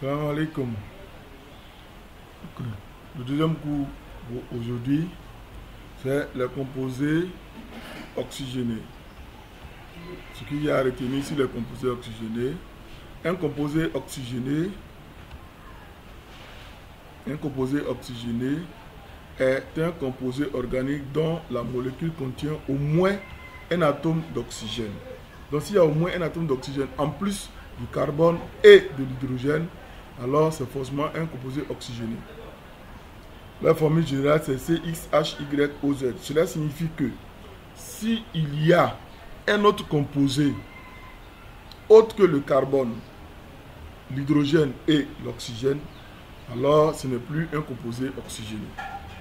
Salam alaikum. Le deuxième cours aujourd'hui, c'est les composés oxygénés. Ce qu'il y a à retenir ici, les composés oxygénés. Un composé oxygéné est un composé organique dont la molécule contient au moins un atome d'oxygène. Donc s'il y a au moins un atome d'oxygène en plus du carbone et de l'hydrogène, alors c'est forcément un composé oxygéné. La formule générale c'est CXHYOZ. Cela signifie que s'il y a un autre composé autre que le carbone, l'hydrogène et l'oxygène, alors ce n'est plus un composé oxygéné.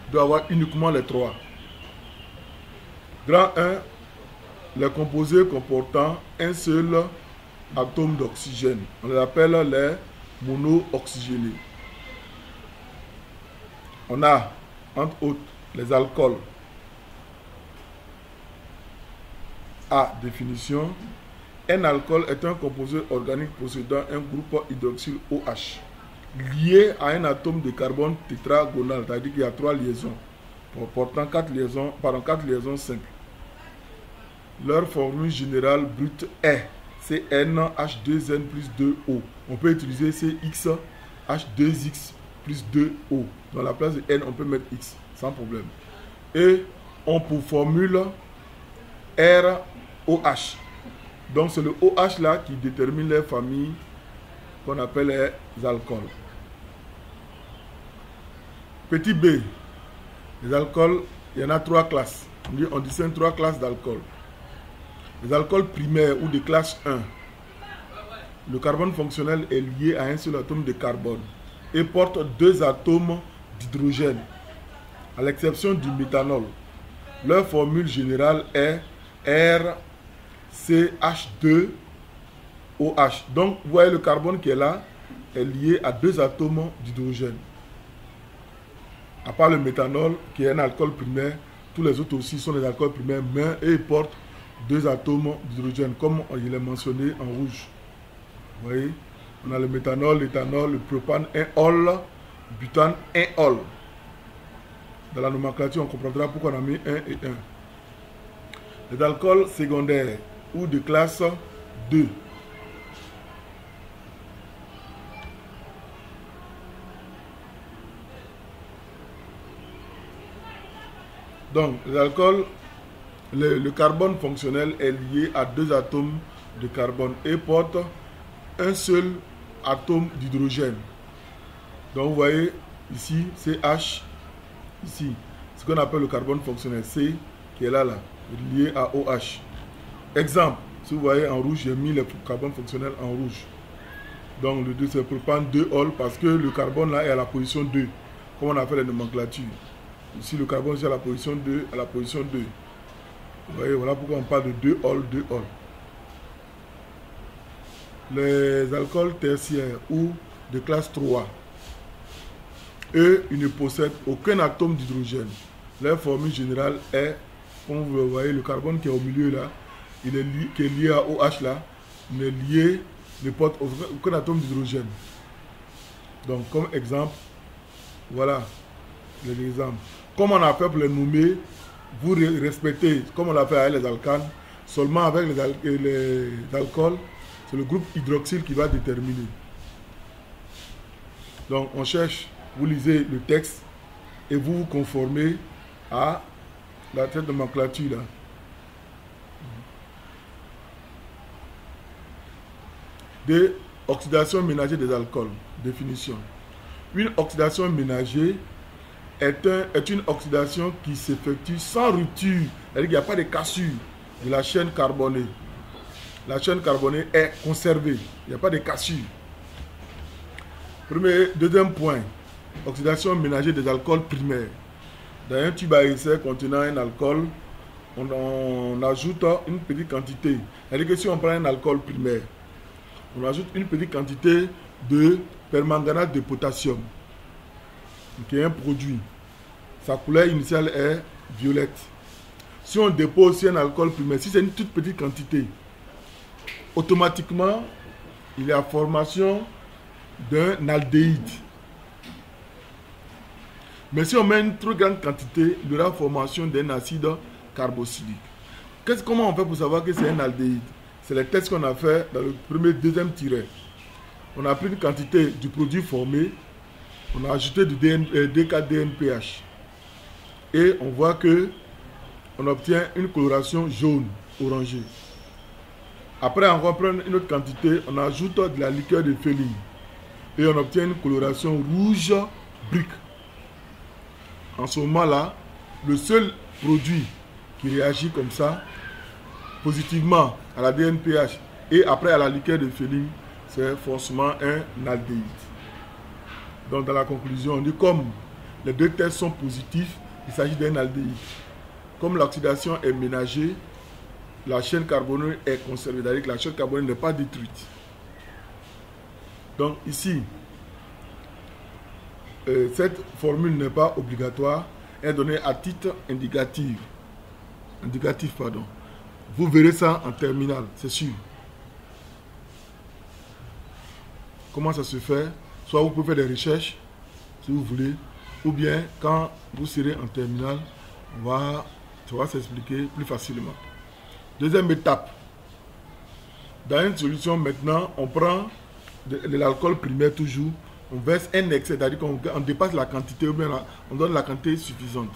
Il doit y avoir uniquement les trois. Grand 1, les composés comportant un seul atome d'oxygène. On les appelle les mono-oxygénés. On a, entre autres, les alcools. A. Définition. Un alcool est un composé organique possédant un groupe hydroxyle OH lié à un atome de carbone tétragonal, c'est-à-dire qu'il y a 3 liaisons, portant 4 liaisons simples. Leur formule générale brute est CnH2n plus 2O. On peut utiliser CxH2x plus 2O. Dans la place de N, on peut mettre X, sans problème. Et on pour formule ROH. Donc c'est le OH là qui détermine les familles qu'on appelle les alcools. Petit b, les alcools, il y en a 3 classes. On distingue 3 classes d'alcools. Les alcools primaires ou de classe 1. Le carbone fonctionnel est lié à un seul atome de carbone et porte 2 atomes d'hydrogène, à l'exception du méthanol. Leur formule générale est RCH2OH. Donc, vous voyez le carbone qui est là est lié à 2 atomes d'hydrogène. À part le méthanol, qui est un alcool primaire, tous les autres aussi sont des alcools primaires, mais ils portent 2 atomes d'hydrogène, comme il est mentionné en rouge. Vous voyez, on a le méthanol, l'éthanol, le propane, 1-ol, butane, 1-ol. Dans la nomenclature, on comprendra pourquoi on a mis 1 et 1. Les alcools secondaires ou de classe 2. Donc, les alcools, le carbone fonctionnel est lié à 2 atomes de carbone et porte un seul atome d'hydrogène. Donc, vous voyez ici, CH, ici, ce qu'on appelle le carbone fonctionnel, C, qui est là, lié à OH. Exemple, si vous voyez en rouge, j'ai mis le carbone fonctionnel en rouge. Donc, le 2, c'est propane 2-ol, parce que le carbone là est à la position 2, comme on a fait la nomenclature. Ici, le carbone est à la position 2, à la position 2. Vous voyez, voilà pourquoi on parle de 2-ol, 2-ol. Les alcools tertiaires ou de classe 3, eux, ils ne possèdent aucun atome d'hydrogène. Leur formule générale est, comme vous voyez, le carbone qui est au milieu là, qui est lié à OH là, ne porte aucun atome d'hydrogène. Donc, comme exemple, voilà les exemples. Comme on a fait pour les nommer, vous respectez, comme on l'a fait avec les alcanes, seulement avec les alcools, c'est le groupe hydroxyle qui va déterminer. Donc on cherche, vous lisez le texte et vous vous conformez à la tête de nomenclature là. De oxydation ménagère des alcools. Définition. Une oxydation ménagère est une oxydation qui s'effectue sans rupture. C'est-à-dire qu'il n'y a pas de cassure de la chaîne carbonée. La chaîne carbonée est conservée. Il n'y a pas de cassure. Deuxième point. Oxydation ménagère des alcools primaires. Dans un tube à essai contenant un alcool, on ajoute une petite quantité. C'est-à-dire que si on prend un alcool primaire, on ajoute une petite quantité de permanganate de potassium, qui est un produit. Sa couleur initiale est violette. Si on dépose un alcool primaire, si c'est une toute petite quantité, automatiquement, il y a formation d'un aldéhyde. Mais si on met une trop grande quantité, il y aura formation d'un acide carboxylique. Comment on fait pour savoir que c'est un aldéhyde? C'est les tests qu'on a fait dans le premier, deuxième tiret. On a pris une quantité du produit formé, on a ajouté du DKDNPH. Et on voit que on obtient une coloration jaune, orangée. Après, on reprend une autre quantité, on ajoute de la liqueur de féline. Et on obtient une coloration rouge brique. En ce moment-là, le seul produit qui réagit comme ça, positivement à la DNPH et après à la liqueur de féline, c'est forcément un aldéhyde. Donc dans la conclusion, on dit comme les deux tests sont positifs, il s'agit d'un aldéhyde. Comme l'oxydation est ménagée, la chaîne carboneuse est conservée, c'est-à-dire que la chaîne carboneuse n'est pas détruite. Donc ici, cette formule n'est pas obligatoire, elle est donnée à titre indicatif. Vous verrez ça en terminale, c'est sûr. Comment ça se fait? Soit vous pouvez faire des recherches, si vous voulez, ou bien quand vous serez en terminale, ça va s'expliquer plus facilement. Deuxième étape. Dans une solution maintenant, on prend de l'alcool primaire toujours, on verse un excès, c'est-à-dire qu'on dépasse la quantité, ou bien on donne la quantité suffisante.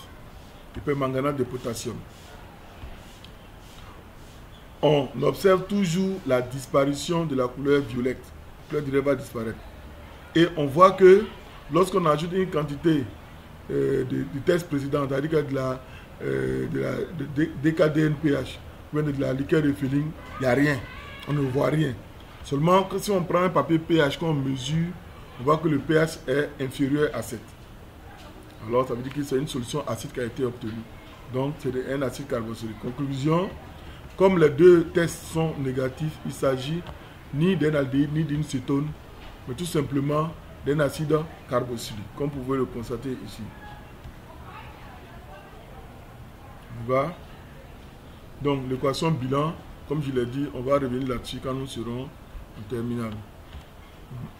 De permanganate de potassium. On observe toujours la disparition de la couleur violette. La couleur du va disparaître. Et on voit que lorsqu'on ajoute une quantité du test précédent, c'est-à-dire de la DKDNPH, ou bien de la liqueur de féline, il n'y a rien. On ne voit rien. Seulement que si on prend un papier pH qu'on mesure, on voit que le pH est inférieur à 7. Alors ça veut dire que c'est une solution acide qui a été obtenue. Donc c'est un acide carboxylique. Conclusion, comme les deux tests sont négatifs, il s'agit ni d'un aldéhyde ni d'une cétone, mais tout simplement d'un acide carboxylique, comme vous pouvez le constater ici. Donc l'équation bilan, comme je l'ai dit, on va revenir là-dessus quand nous serons en terminale.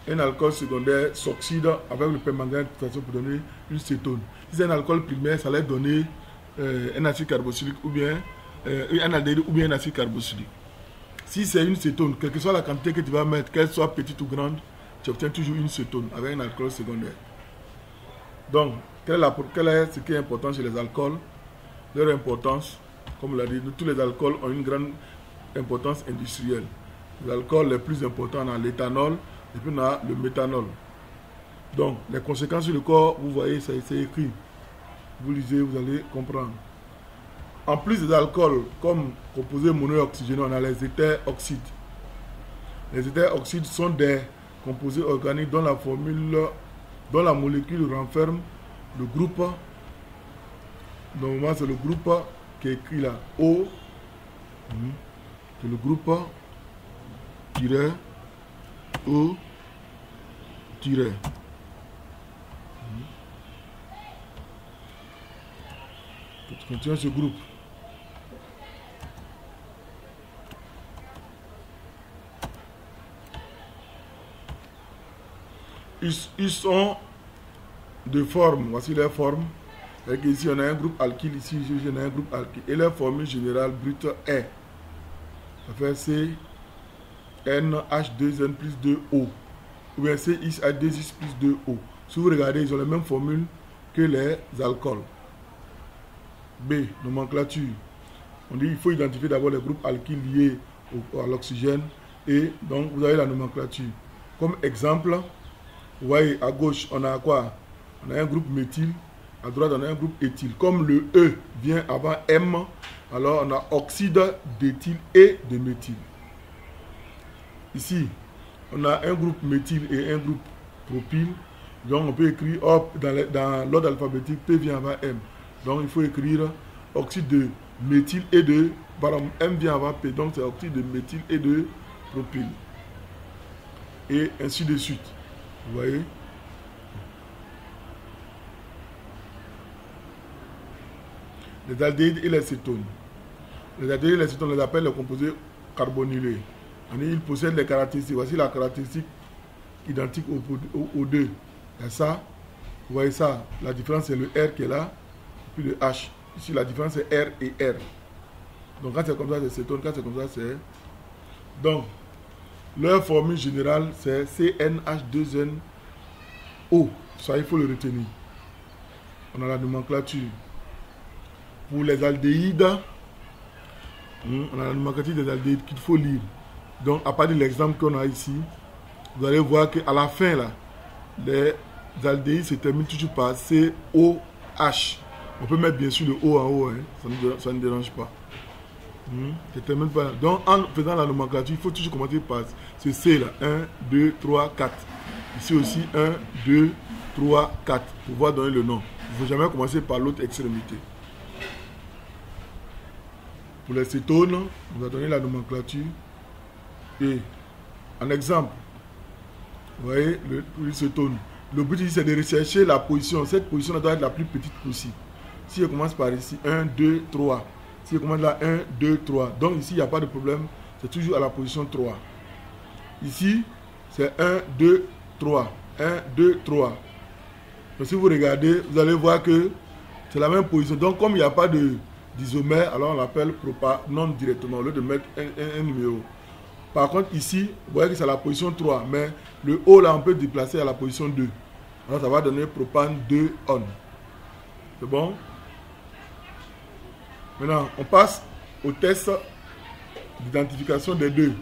Un alcool secondaire s'oxyde avec le permanganate de potassium pour donner une cétone. Si c'est un alcool primaire, ça va donner un acide carboxylique ou bien un aldéhyde ou bien un acide carboxylique. Si c'est une cétone, quelle que soit la quantité que tu vas mettre, qu'elle soit petite ou grande, tu obtiens toujours une cétone avec un alcool secondaire. Donc, quel est ce qui est important chez les alcools? Leur importance, comme on l'a dit, tous les alcools ont une grande importance industrielle. Les alcools les plus importants, on a l'éthanol et puis on a le méthanol. Donc, les conséquences sur le corps, vous voyez, c'est écrit. Vous lisez, vous allez comprendre. En plus des alcools, comme composés mono-oxygénés, on a les éthers oxydes. Les éthers oxydes sont des composés organiques dont la molécule renferme le groupe. Normalement, c'est le groupe qui est écrit là. O. C'est le groupe O. Continue ce groupe. Ils sont de forme, voici leur forme. Ici on a un groupe alkyle, ici on a un groupe alkyle. Et leur formule générale brute est, ça fait CnH2n plus 2O. Ou bien CH2X plus 2O. Si vous regardez, ils ont la même formule que les alcools. B, nomenclature. On dit qu'il faut identifier d'abord les groupes alkyles liés à l'oxygène. Et donc vous avez la nomenclature. Comme exemple, vous voyez à gauche, on a quoi? On a un groupe méthyle. À droite, on a un groupe éthyle. Comme le E vient avant M, alors on a oxyde d'éthyle et de méthyle. Ici, on a un groupe méthyle et un groupe propyle. Donc on peut écrire dans l'ordre alphabétique, P vient avant M. Donc il faut écrire oxyde de méthyle et de... Pardon, M vient avant P. Donc c'est oxyde de méthyle et de propyle. Et ainsi de suite. Vous voyez? Les aldéhydes et les cétones. Les aldéhydes et les cétones, on les appelle les composés carbonylés. Ils possèdent les caractéristiques. Voici la caractéristique identique au 2. Il y a ça. Vous voyez ça. La différence, c'est le R qui est là. Puis le H. Ici, la différence, c'est R et R. Donc, quand c'est comme ça, c'est cétone. Quand c'est comme ça, c'est... Donc, leur formule générale, c'est CnH2nO. Ça, il faut le retenir. On a la nomenclature. Pour les aldéhydes, on a la nomenclature des aldéhydes qu'il faut lire. Donc, à partir de l'exemple qu'on a ici, vous allez voir qu'à la fin, là, les aldéhydes se terminent toujours par COH. On peut mettre bien sûr le O en haut, hein. Ça ne dérange pas. Se termine pas. Donc, en faisant la nomenclature, il faut toujours commencer par ce C là. 1, 2, 3, 4. Ici aussi, 1, 2, 3, 4. Pour pouvoir donner le nom. Il ne faut jamais commencer par l'autre extrémité. Pour les cétones, on va donner la nomenclature. Et, en exemple, vous voyez, le cétone. Le but ici, c'est de rechercher la position. Cette position doit être la plus petite possible. Si je commence par ici, 1, 2, 3. Si je commence là, 1, 2, 3. Donc ici, il n'y a pas de problème. C'est toujours à la position 3. Ici, c'est 1, 2, 3. 1, 2, 3. Donc si vous regardez, vous allez voir que c'est la même position. Donc comme il n'y a pas d'isomère, alors on l'appelle propanone directement, au lieu de mettre un numéro. Par contre, ici, vous voyez que c'est la position 3. Mais le O, là, on peut déplacer à la position 2. Alors ça va donner propane 2-on. C'est bon? Maintenant, on passe au test d'identification des deux.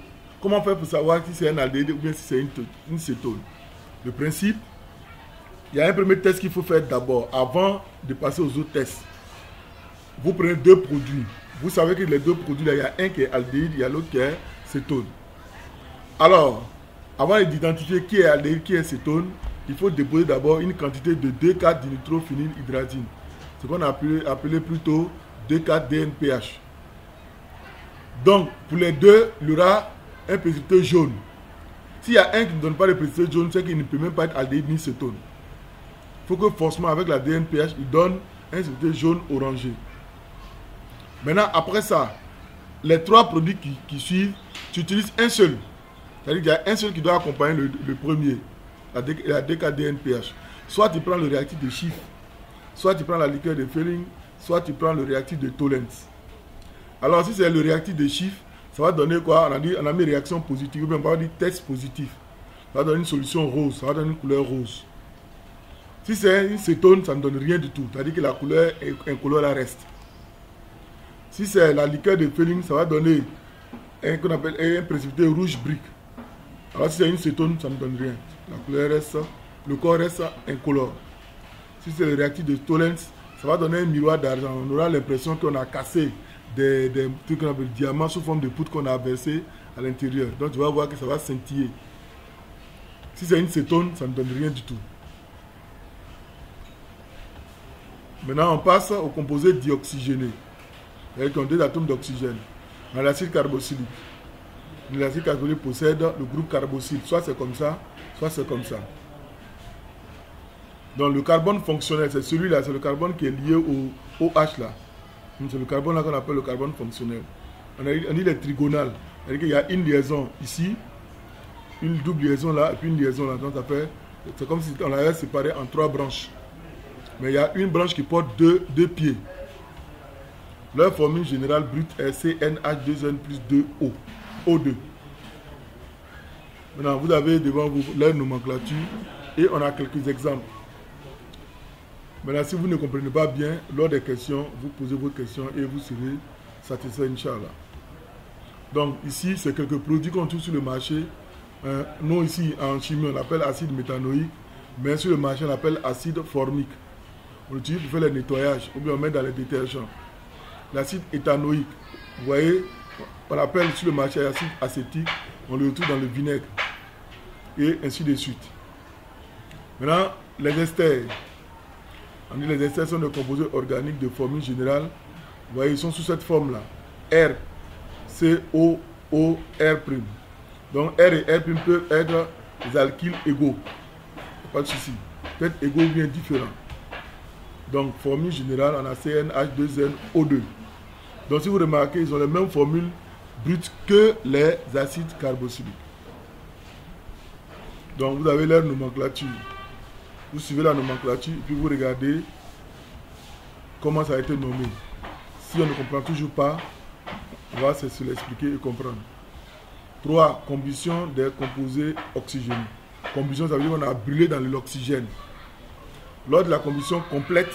Comment faire pour savoir si c'est un aldéhyde ou bien si c'est une cétone? Le principe, il y a un premier test qu'il faut faire d'abord, avant de passer aux autres tests. Vous prenez deux produits. Vous savez que les deux produits, là, il y a un qui est aldéhyde, il y a l'autre qui est cétone. Alors, avant d'identifier qui est aldéhyde, qui est cétone, il faut déposer d'abord une quantité de 2,4-dinitrophénylhydrazine. Ce qu'on a appelé plutôt 2,4-DNPH. Donc, pour les deux, il y aura un précipité jaune. S'il y a un qui ne donne pas de précipité jaune, c'est qu'il ne peut même pas être aldéhyde ni cétone. Il faut que forcément, avec la DNPH, il donne un précipité jaune orangé. Maintenant, après ça, les trois produits qui suivent, tu utilises un seul. C'est-à-dire qu'il y a un seul qui doit accompagner le premier, la 2,4-DNPH. Soit tu prends le réactif de Schiff, soit tu prends la liqueur de Fehling, soit tu prends le réactif de Tollens. Alors, si c'est le réactif de Schiff, ça va donner quoi? On a mis réaction positive, ou bien on va dire test positif. Ça va donner une solution rose, ça va donner une couleur rose. Si c'est une cétone, ça ne donne rien du tout. C'est-à-dire que la couleur incolore reste. Si c'est la liqueur de Fehling, ça va donner qu'on appelle un précipité rouge brique. Alors si c'est une cétone, ça ne donne rien. La couleur reste, le corps reste incolore. Si c'est le réactif de Tollens, ça va donner un miroir d'argent. On aura l'impression qu'on a cassé des trucs qu'on appelle diamants sous forme de poudre qu'on a versé à l'intérieur. Donc tu vas voir que ça va scintiller. Si c'est une cétone, ça ne donne rien du tout. Maintenant, on passe au composé dioxygéné. Avec deux atomes d'oxygène. Dans l'acide carboxylique. L'acide carboxylique possède le groupe carboxyle. Soit c'est comme ça, soit c'est comme ça. Donc le carbone fonctionnel, c'est celui-là, c'est le carbone qui est lié au OH là. C'est le carbone là qu'on appelle le carbone fonctionnel. On dit les trigonales. C'est-à-dire qu'il y a une liaison ici, une double liaison là, et puis une liaison là. Donc ça fait, c'est comme si on l'avait séparé en trois branches. Mais il y a une branche qui porte deux pieds. Leur formule générale brute est CnH2n plus 2O. O2. Maintenant, vous avez devant vous leur nomenclature et on a quelques exemples. Maintenant, si vous ne comprenez pas bien, lors des questions, vous posez vos questions et vous serez satisfait, Inch'Allah. Donc, ici, c'est quelques produits qu'on trouve sur le marché. Nous, ici, en chimie, on l'appelle acide méthanoïque, mais sur le marché, on l'appelle acide formique. On l'utilise pour faire les nettoyages ou bien on met dans les détergents. L'acide éthanoïque, vous voyez, on l'appelle sur le marché acide acétique, on le retrouve dans le vinaigre et ainsi de suite. Maintenant, les esters. On dit les esters sont des composés organiques de formule générale. Vous voyez, ils sont sous cette forme-là. R, C, O, O, R'. Donc R et R' peuvent être des alkyles égaux. Pas de souci. Peut-être égaux ou bien différents. Donc, formule générale, on a CnH2nO2. Donc, si vous remarquez, ils ont les mêmes formules brutes que les acides carboxyliques. Donc vous avez leur nomenclature. Vous suivez la nomenclature et puis vous regardez comment ça a été nommé. Si on ne comprend toujours pas, on va se l'expliquer et comprendre. 3. Combustion des composés oxygénés. Combustion, ça veut dire qu'on a brûlé dans l'oxygène. Lors de la combustion complète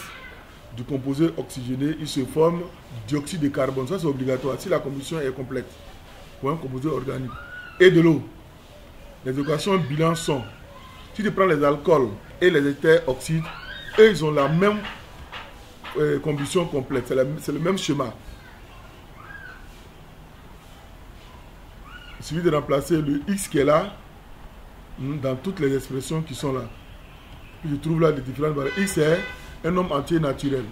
du composé oxygéné, il se forme dioxyde de carbone. Ça, c'est obligatoire si la combustion est complète pour un composé organique. Et de l'eau. Les équations bilan sont, si tu prends les alcools et les éthers oxydes, eux, ils ont la même combustion complète. C'est le même schéma. Il suffit de remplacer le X qui est là dans toutes les expressions qui sont là. Puis je trouve là des différentes variables. X est un nombre entier naturel.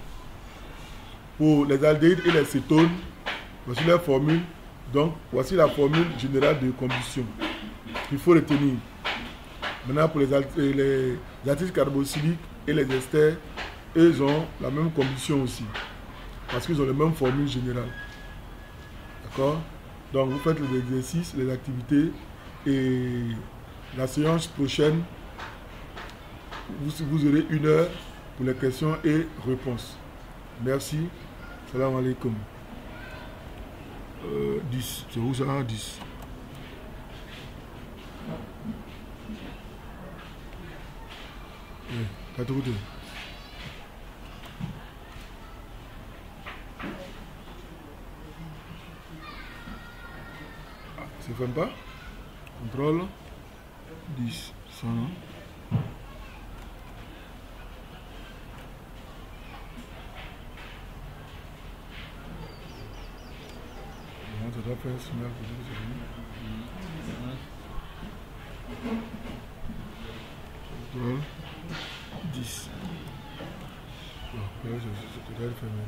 Pour les aldéhydes et les cétones, voici leur formule. Donc, voici la formule générale de combustion qu'il faut retenir. Maintenant, pour les acides carboxyliques et les esters, ils ont la même combustion aussi. Parce qu'ils ont les mêmes formules générales. D'accord? Donc, vous faites les exercices, les activités et la séance prochaine, vous aurez 1 heure pour les questions et réponses. Merci. Salam alaikum. 10. C'est où ça? 10. T'as tout côté. Ça ne ferme pas. Contrôle. 10. 100. Ça doit faire un signal pour vous. Contrôle. 10. Je dois le fermer.